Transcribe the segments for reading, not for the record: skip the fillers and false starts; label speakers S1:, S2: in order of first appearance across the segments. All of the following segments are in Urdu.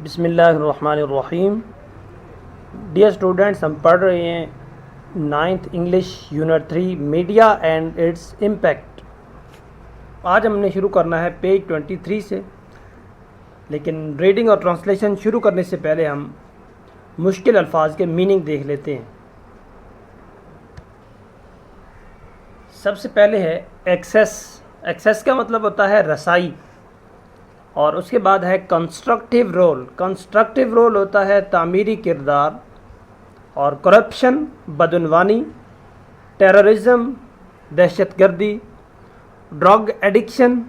S1: بسم اللہ الرحمن الرحیم. ڈیئر اسٹوڈنٹس، ہم پڑھ رہے ہیں 9th English unit 3 media and its impact. آج ہم نے شروع کرنا ہے پیج 23 سے، لیکن ریڈنگ اور ٹرانسلیشن شروع کرنے سے پہلے ہم مشکل الفاظ کے میننگ دیکھ لیتے ہیں. سب سے پہلے ہے ایکسیس. ایکسیس کا مطلب ہوتا ہے رسائی، اور اس کے بعد ہے کنسٹرکٹیو رول. کنسٹرکٹیو رول ہوتا ہے تعمیری کردار، اور کرپشن بدعنوانی، ٹیررزم دہشت گردی، ڈرگ ایڈکشن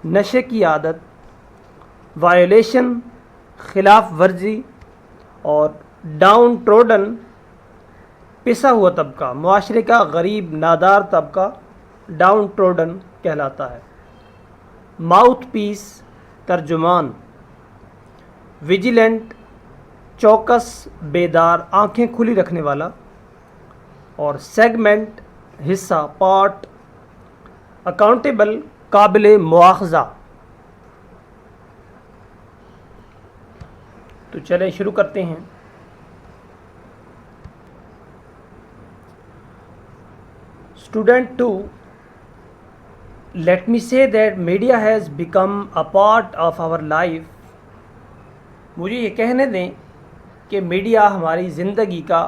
S1: نشے کی عادت، وائلیشن خلاف ورزی، اور ڈاؤن ٹروڈن پسا ہوا طبقہ، معاشرے کا غریب نادار طبقہ ڈاؤن ٹروڈن کہلاتا ہے. ماؤتھ پیس ترجمان، ویجیلنٹ چوکس بیدار آنکھیں کھلی رکھنے والا، اور سیگمنٹ حصہ پارٹ، اکاؤنٹیبل قابل مواخذہ. تو چلیں شروع کرتے ہیں. Student 2, let me say that media has become a part of our life. مجھے یہ کہنے دیں کہ میڈیا ہماری زندگی کا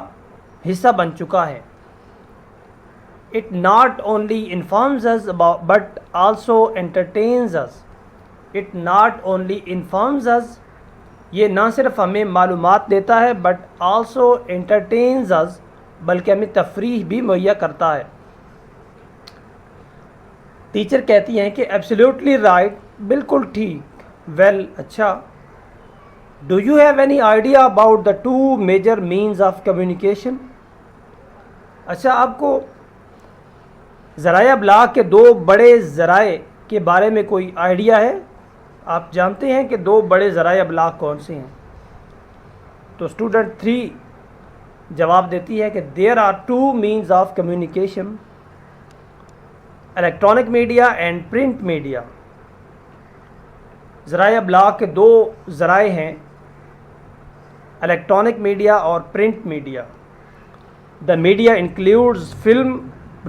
S1: حصہ بن چکا ہے. It not only informs us about but also entertains us. It not only informs us، یہ نہ صرف ہمیں معلومات دیتا ہے but also entertains us، بلکہ ہمیں تفریح بھی مہیا کرتا ہے. ٹیچر کہتی ہیں کہ ایبسلیوٹلی رائٹ، بالکل ٹھیک. ویل اچھا. Do you have any idea about the two major means of communication? اچھا، آپ کو ذرائع ابلاغ کے دو بڑے ذرائع کے بارے میں کوئی آئیڈیا ہے؟ آپ جانتے ہیں کہ دو بڑے ذرائع ابلاغ کون سے ہیں؟ تو اسٹوڈنٹ 3 جواب دیتی ہے کہ there are two means of communication, electronic media and print media. ذرائع ابلاغ کے دو ذرائع ہیں، الیکٹرانک میڈیا اور print media. The media includes film,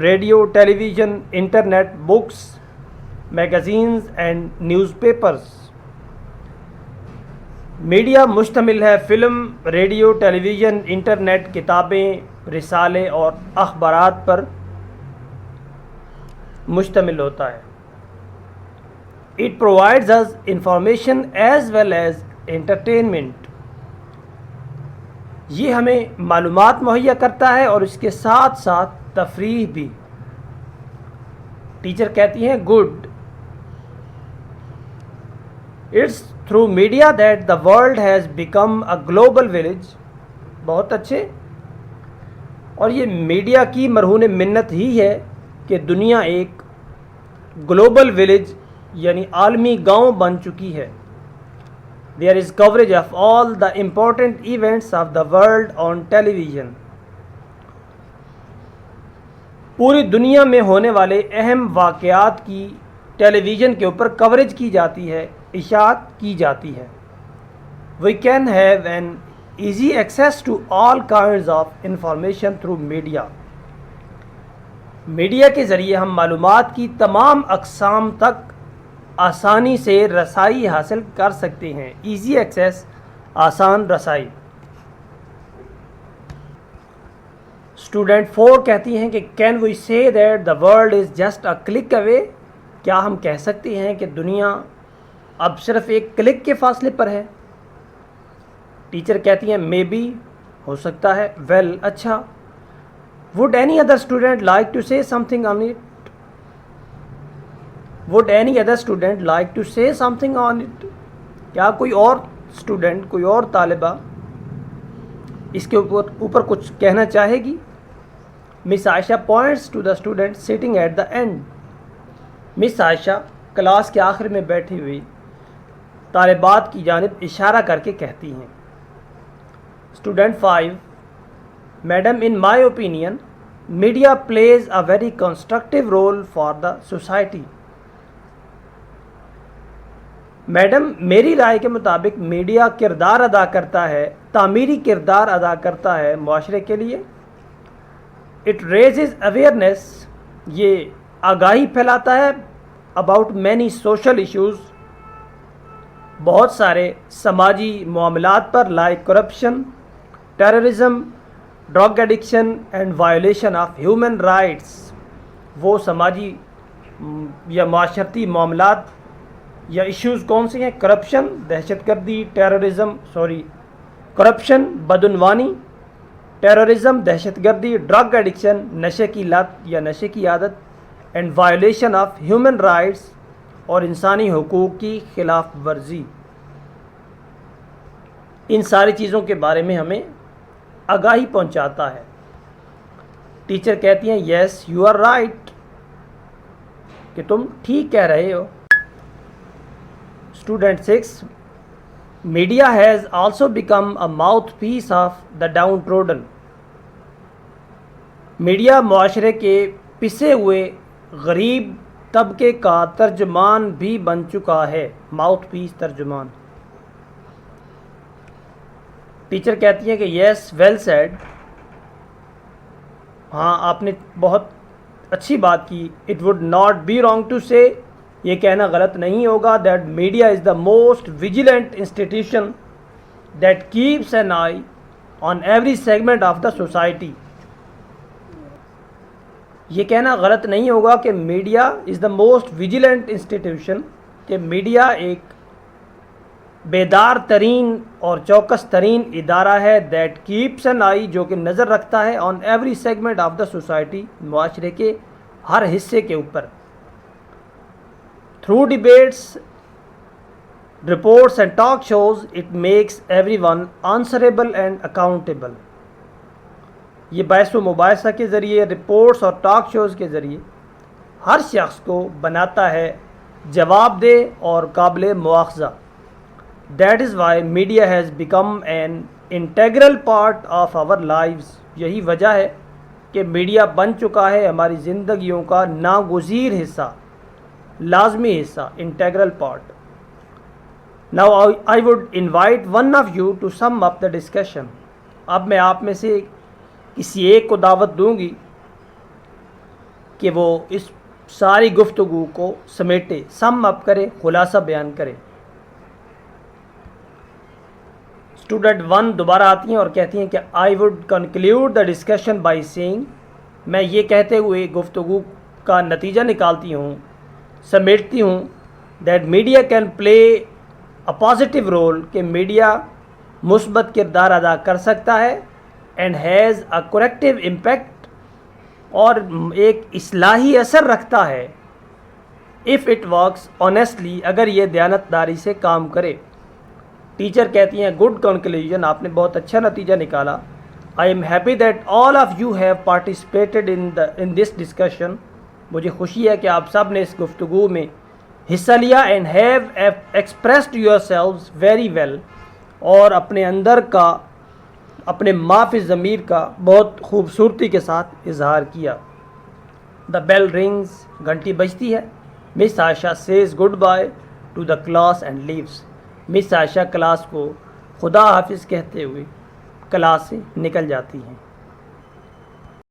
S1: radio, television, internet, books, magazines and newspapers. Media مشتمل ہے film, radio, television, internet, کتابیں، رسالے اور اخبارات پر مشتمل ہوتا ہے. It provides us information as well as entertainment. یہ ہمیں معلومات مہیا کرتا ہے اور اس کے ساتھ ساتھ تفریح بھی. ٹیچر کہتی ہیں good. It's through media that the world has become a global village. بہت اچھے. اور یہ میڈیا کی مرہون منت ہی ہے کہ دنیا ایک گلوبل ولیج یعنی عالمی گاؤں بن چکی ہے. There is coverage of all the important events of the world on television. پوری دنیا میں ہونے والے اہم واقعات کی ٹیلی ویژن کے اوپر کوریج کی جاتی ہے، اشاعت کی جاتی ہے. We can have an easy access to all kinds of information through media. Media کے ذریعے ہم معلومات کی تمام اقسام تک آسانی سے رسائی حاصل کر سکتے ہیں. ایزی ایکسیس، آسان رسائی. اسٹوڈنٹ 4 کہتی ہیں کہ can we say that the world is just a click away? کیا ہم کہہ سکتے ہیں کہ دنیا اب صرف ایک کلک کے فاصلے پر ہے؟ ٹیچر کہتی ہیں مے بی، ہو سکتا ہے. ویل اچھا. Would any other student like to say something on it? Would any other student like to say something on it? کیا کوئی اور اسٹوڈنٹ، کوئی اور طالبہ اس کے اوپر کچھ کہنا چاہے گی؟ Miss Ayesha points to the student sitting at the end. Miss Aisha class کے آخر میں بیٹھی ہوئی طالبات کی جانب اشارہ کر کے کہتی ہیں. Student 5 Madam, in my opinion, media plays a very constructive role for the society. Madam میری رائے کے مطابق میڈیا کردار ادا کرتا ہے، تعمیری کردار ادا کرتا ہے معاشرے کے لیے. اٹ ریزز اویئرنیس، یہ آگاہی پھیلاتا ہے اباؤٹ مینی سوشل ایشوز، بہت سارے سماجی معاملات پر، like corruption, terrorism, drug addiction and violation of human rights. وہ سماجی یا معاشرتی معاملات یا ایشوز کون سے ہیں؟ کرپشن، دہشت گردی، کرپشن، بدعنوانی، ٹیررزم، دہشت گردی، ڈرگ ایڈکشن، نشے کی لت یا نشے کی عادت، and violation of human rights, اور انسانی حقوق کی خلاف ورزی. ان ساری چیزوں کے بارے میں ہمیں آگاہی پہنچاتا ہے. ٹیچر کہتی ہیں یس یو آر رائٹ، کہ تم ٹھیک کہہ رہے ہو. Student 6، media has also become a mouthpiece of the downtrodden. Media معاشرے کے پسے ہوئے غریب طبقے کا ترجمان بھی بن چکا ہے. ماؤتھ پیس، ترجمان. ٹیچر کہتی ہیں کہ یس ویل سیڈ، ہاں آپ نے بہت اچھی بات کی. It would not be wrong to say, یہ کہنا غلط نہیں ہوگا، that media is the most vigilant institution that keeps an eye on every segment of the society. یہ کہنا غلط نہیں ہوگا کہ media is the most vigilant institution, کہ میڈیا ایک بیدار ترین اور چوکس ترین ادارہ ہے، دیٹ کیپس این آئی، جو کہ نظر رکھتا ہے، on every segment of the society, معاشرے کے ہر حصے کے اوپر. Through debates, reports and talk shows it makes every one answerable and accountable. یہ بحث و مباحثہ کے ذریعے، رپورٹس اور ٹاک شوز کے ذریعے ہر شخص کو بناتا ہے جواب دہ اور قابل مواخذہ. That is why media has become an integral part of our lives. یہی وجہ ہے کہ میڈیا بن چکا ہے ہماری زندگیوں کا ناگزیر حصہ، لازمی حصہ، integral part. Now I would invite one of you to sum up the discussion. اب میں آپ میں سے کسی ایک کو دعوت دوں گی کہ وہ اس ساری گفتگو کو سمیٹے، سم اپ کرے، خلاصہ بیان کرے. اسٹوڈنٹ 1 دوبارہ آتی ہیں اور کہتی ہیں کہ I would conclude the discussion by seeing, میں یہ کہتے ہوئے گفتگو کا نتیجہ نکالتی ہوں، سمیٹتی ہوں، that media can play a positive role, کہ میڈیا مثبت کردار ادا کر سکتا ہے، and has a corrective impact, اور ایک اصلاحی اثر رکھتا ہے، اف اٹ ورکس آنیسٹلی، اگر یہ دیانتداری سے کام کرے. ٹیچر کہتی ہیں گڈ کنکلوژن، آپ نے بہت اچھا نتیجہ نکالا. I am happy that all of you have participated in this discussion. مجھے خوشی ہے کہ آپ سب نے اس گفتگو میں حصہ لیا، and have expressed yourselves very well, اور اپنے اندر کا، اپنے ما فی الضمیر کا بہت خوبصورتی کے ساتھ اظہار کیا. دا بیل رنگز، گھنٹی بجتی ہے. Miss Aisha says goodbye to the class and leaves. Miss Aisha class کو خدا حافظ کہتے ہوئے کلاس سے نکل جاتی ہیں.